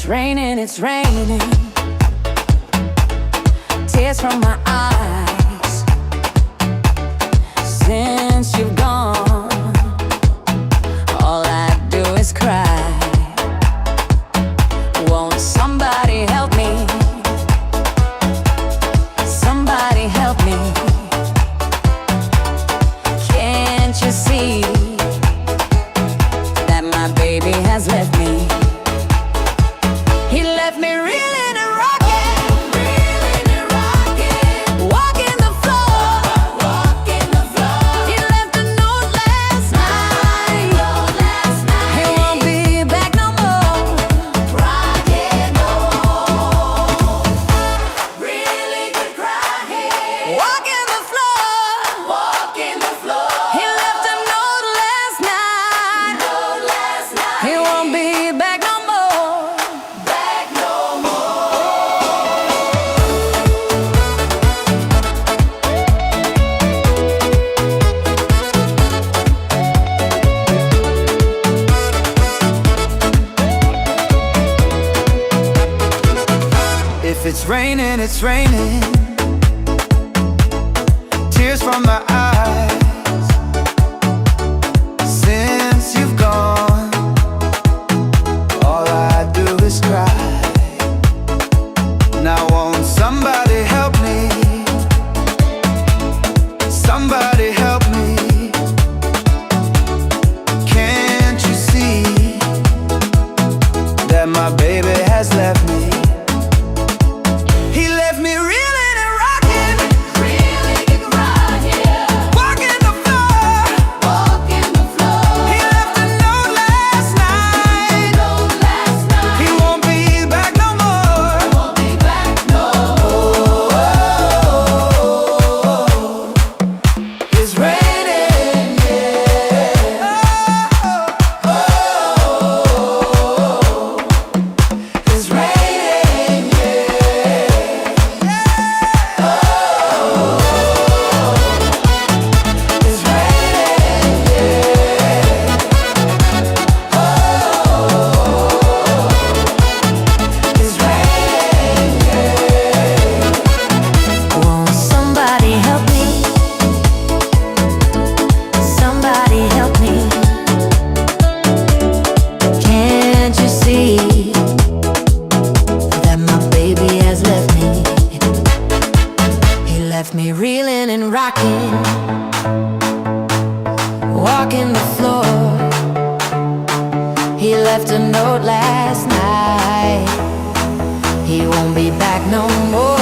it's raining. Tears from my eyes since you've gone. All I do is cry. Won't somebody help me? Somebody help me. Can't you see that my baby has left me? He left me reeling and rocking, walking the floor. He left a note last night. He won't be back no more. Rocking home, really good crying. Walking the floor. He left a note last night. He won't be back no more. If it's raining, it's raining. Tears from my eyes since you've gone. All I do is cry. Now won't somebody help me? Somebody help me. Can't you see that my baby has left me? He left me reeling and rocking, walking the floor. He left a note last night. He won't be back no more. It's raining, yeah. It's raining, yeah. It's raining, yeah. It's raining, yeah. Won't somebody help me? Somebody help me. Can't you see that my baby has left me? He left me reeling and rocking, walking the floor. He left a note last night. He won't be back no more.